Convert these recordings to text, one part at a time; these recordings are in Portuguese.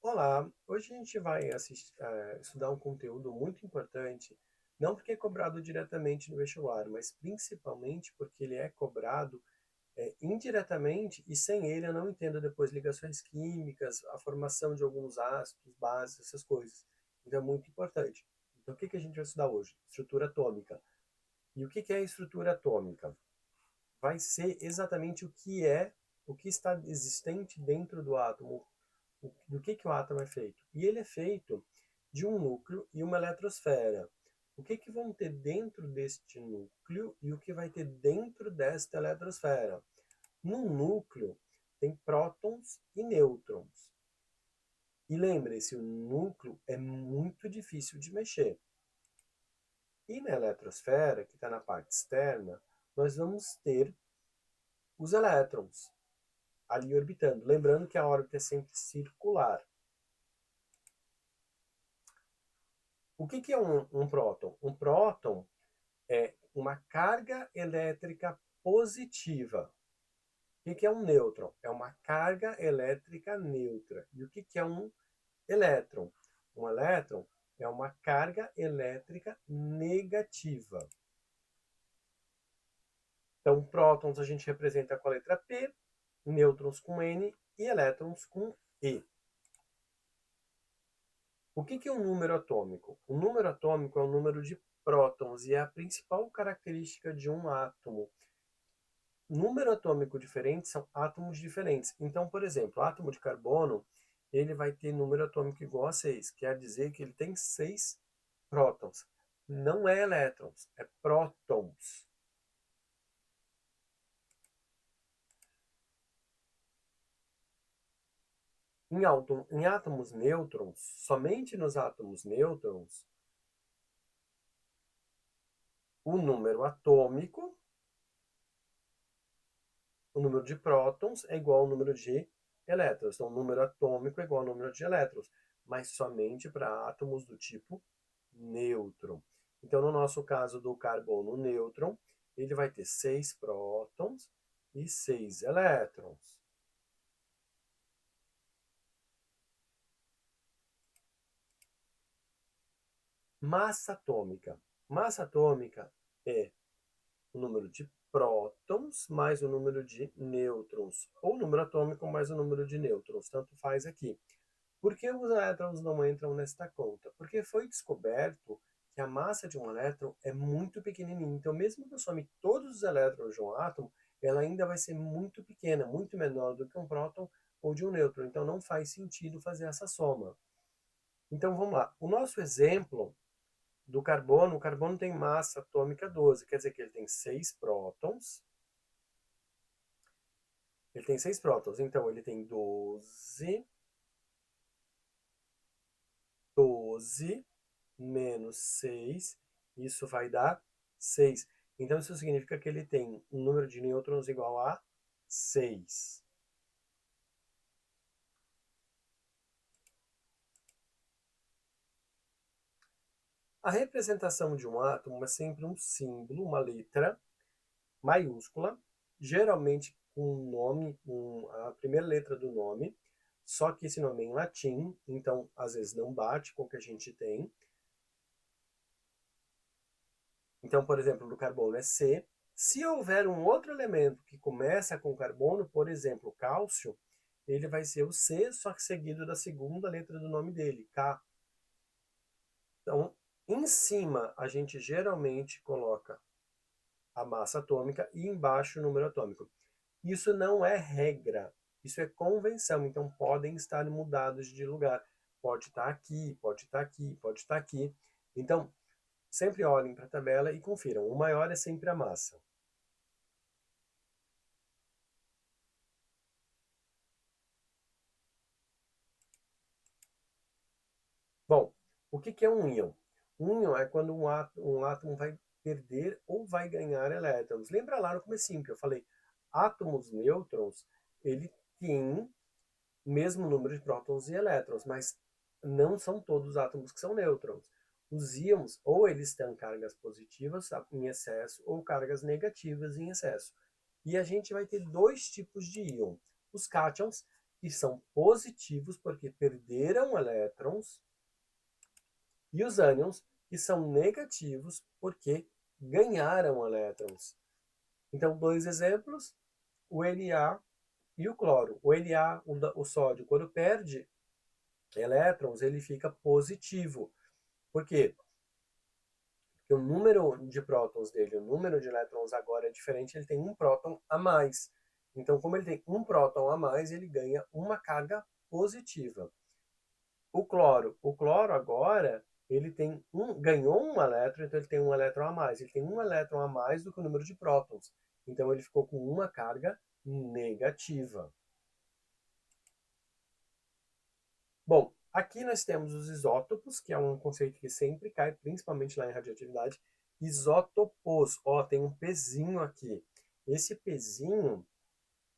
Olá, hoje a gente vai estudar um conteúdo muito importante, não porque é cobrado diretamente no vestibular, mas principalmente porque ele é cobrado indiretamente e sem ele eu não entendo depois ligações químicas, a formação de alguns ácidos, bases, essas coisas. Então é muito importante. Então o que que a gente vai estudar hoje? Estrutura atômica. E o que que é a estrutura atômica? Vai ser exatamente o que está existente dentro do átomo, do que o átomo é feito. E ele é feito de um núcleo e uma eletrosfera. O que que vão ter dentro deste núcleo e o que vai ter dentro desta eletrosfera? No núcleo tem prótons e nêutrons. E lembre-se, o núcleo é muito difícil de mexer. E na eletrosfera, que está na parte externa, nós vamos ter os elétrons ali orbitando. Lembrando que a órbita é sempre circular. O que que é um próton? Um próton é uma carga elétrica positiva. O que que é um nêutron? É uma carga elétrica neutra. E o que que é um elétron? Um elétron é uma carga elétrica negativa. Então, prótons a gente representa com a letra P, nêutrons com N e elétrons com E. O que que é um número atômico? O número atômico é o número de prótons e é a principal característica de um átomo. Número atômico diferente são átomos diferentes. Então, por exemplo, o átomo de carbono, ele vai ter número atômico igual a 6, quer dizer que ele tem 6 prótons. Não é elétrons, é prótons. Em átomos nêutrons, somente nos átomos nêutrons, o número atômico, o número de prótons é igual ao número de elétrons. Então, o número atômico é igual ao número de elétrons, mas somente para átomos do tipo nêutron. Então, no nosso caso do carbono nêutron, ele vai ter 6 prótons e 6 elétrons. Massa atômica. Massa atômica é o número de prótons mais o número de nêutrons, ou o número atômico mais o número de nêutrons, tanto faz aqui. Por que os elétrons não entram nesta conta? Porque foi descoberto que a massa de um elétron é muito pequenininha. Então, mesmo que eu some todos os elétrons de um átomo, ela ainda vai ser muito pequena, muito menor do que um próton ou de um nêutron. Então, não faz sentido fazer essa soma. Então, vamos lá. O nosso exemplo do carbono, o carbono tem massa atômica 12, quer dizer que ele tem 6 prótons. Ele tem 6 prótons, então ele tem 12 menos 6, isso vai dar 6. Então, isso significa que ele tem um número de nêutrons igual a 6. A representação de um átomo é sempre um símbolo, uma letra maiúscula, geralmente com um nome, a primeira letra do nome, só que esse nome é em latim, então às vezes não bate com o que a gente tem. Então, por exemplo, do carbono é C. Se houver um outro elemento que começa com carbono, por exemplo, cálcio, ele vai ser o C, só que seguido da segunda letra do nome dele, K. Então, em cima, a gente geralmente coloca a massa atômica e embaixo o número atômico. Isso não é regra, isso é convenção, então podem estar mudados de lugar. Pode estar aqui, pode estar aqui, pode estar aqui. Então, sempre olhem para a tabela e confiram. O maior é sempre a massa. Bom, o que que é um íon? Um íon é quando um átomo vai perder ou vai ganhar elétrons. Lembra lá no comecinho que eu falei, átomos nêutrons, ele tem o mesmo número de prótons e elétrons, mas não são todos os átomos que são nêutrons. Os íons, ou eles têm cargas positivas em excesso, ou cargas negativas em excesso. E a gente vai ter dois tipos de íon. Os cátions, que são positivos porque perderam elétrons, e os ânions, que são negativos porque ganharam elétrons. Então, dois exemplos, o Na e o cloro. O Na, o sódio, quando perde elétrons, ele fica positivo. Por quê? Porque o número de prótons dele, o número de elétrons agora é diferente, ele tem um próton a mais. Então, como ele tem um próton a mais, ele ganha uma carga positiva. O cloro agora, ele tem ganhou um elétron, então ele tem um elétron a mais. Ele tem um elétron a mais do que o número de prótons. Então ele ficou com uma carga negativa. Bom, aqui nós temos os isótopos, que é um conceito que sempre cai, principalmente lá em radioatividade. Isótopos, ó, tem um pezinho aqui. Esse pezinho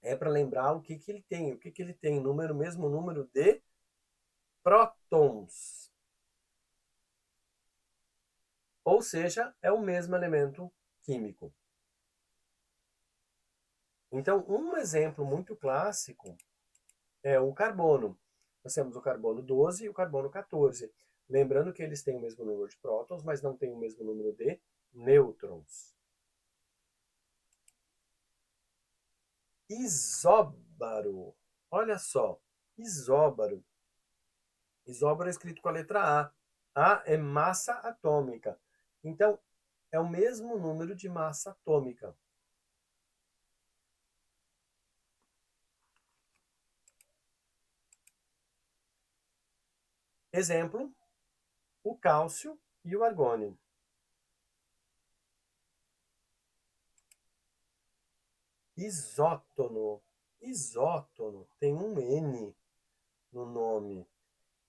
é para lembrar o que que ele tem. O que que ele tem? Mesmo número de prótons. Ou seja, é o mesmo elemento químico. Então, um exemplo muito clássico é o carbono. Nós temos o carbono 12 e o carbono 14. Lembrando que eles têm o mesmo número de prótons, mas não têm o mesmo número de nêutrons. Isóbaro. Olha só, isóbaro. Isóbaro é escrito com a letra A. A é massa atômica. Então, é o mesmo número de massa atômica. Exemplo, o cálcio e o argônio. Isótono. Isótono tem um N no nome.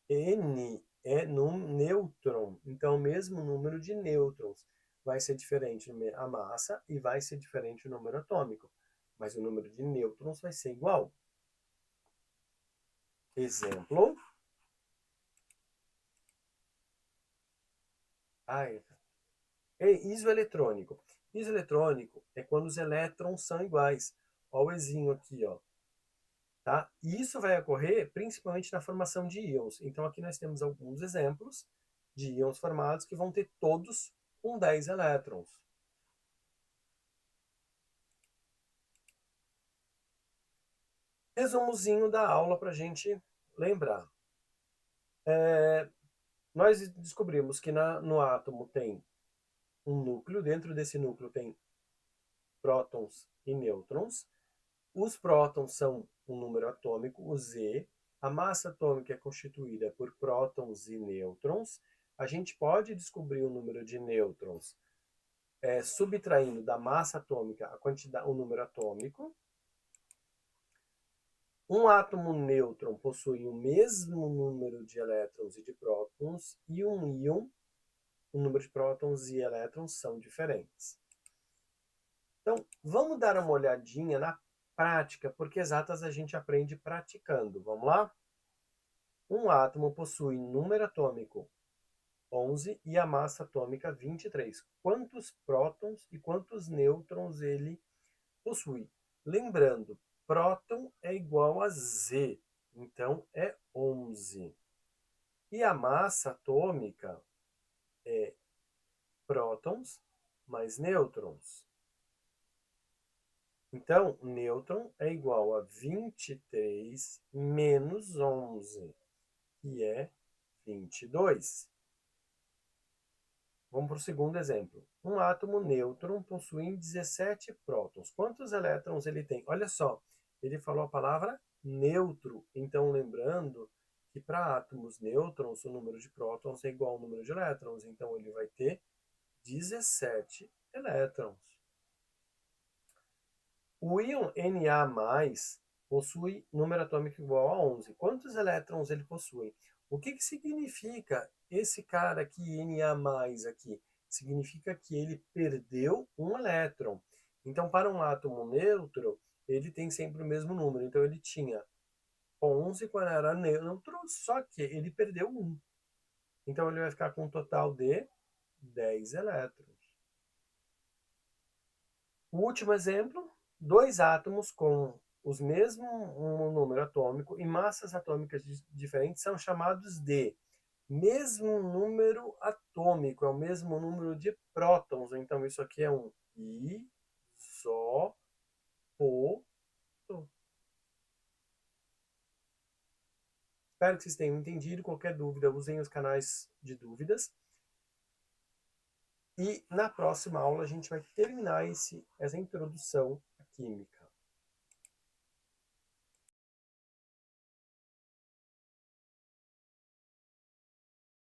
N é num nêutron, então o mesmo número de nêutrons. Vai ser diferente a massa e vai ser diferente o número atômico, mas o número de nêutrons vai ser igual. Exemplo. Isoeletrônico. Isoeletrônico é quando os elétrons são iguais. Olha o Ezinho aqui, ó. Tá? E isso vai ocorrer principalmente na formação de íons. Então aqui nós temos alguns exemplos de íons formados que vão ter todos com 10 elétrons. Resumozinho da aula para a gente lembrar. Nós descobrimos que no átomo tem um núcleo, dentro desse núcleo tem prótons e nêutrons. Os prótons são um número atômico, o Z. A massa atômica é constituída por prótons e nêutrons. A gente pode descobrir o número de nêutrons subtraindo da massa atômica o número atômico. Um átomo nêutron possui o mesmo número de elétrons e de prótons, e um íon, o número de prótons e elétrons são diferentes. Então, vamos dar uma olhadinha na prática, porque exatas a gente aprende praticando. Vamos lá? Um átomo possui número atômico 11 e a massa atômica 23. Quantos prótons e quantos nêutrons ele possui? Lembrando, próton é igual a Z, então é 11. E a massa atômica é prótons mais nêutrons. Então, nêutron é igual a 23 menos 11, que é 22. Vamos para o segundo exemplo. Um átomo nêutron possui 17 prótons. Quantos elétrons ele tem? Olha só, ele falou a palavra neutro. Então, lembrando que para átomos nêutrons, o número de prótons é igual ao número de elétrons. Então, ele vai ter 17 elétrons. O íon Na+, possui número atômico igual a 11. Quantos elétrons ele possui? O que significa esse cara aqui, Na+, aqui? Significa que ele perdeu um elétron. Então, para um átomo neutro, ele tem sempre o mesmo número. Então, ele tinha 11 quando era neutro, só que ele perdeu um. Então, ele vai ficar com um total de 10 elétrons. O último exemplo, dois átomos com os mesmos um número atômico e massas atômicas diferentes são chamados de mesmo número atômico, é o mesmo número de prótons. Então, isso aqui é um isótopo. Espero que vocês tenham entendido. Qualquer dúvida, usem os canais de dúvidas. E na próxima aula a gente vai terminar essa introdução à química.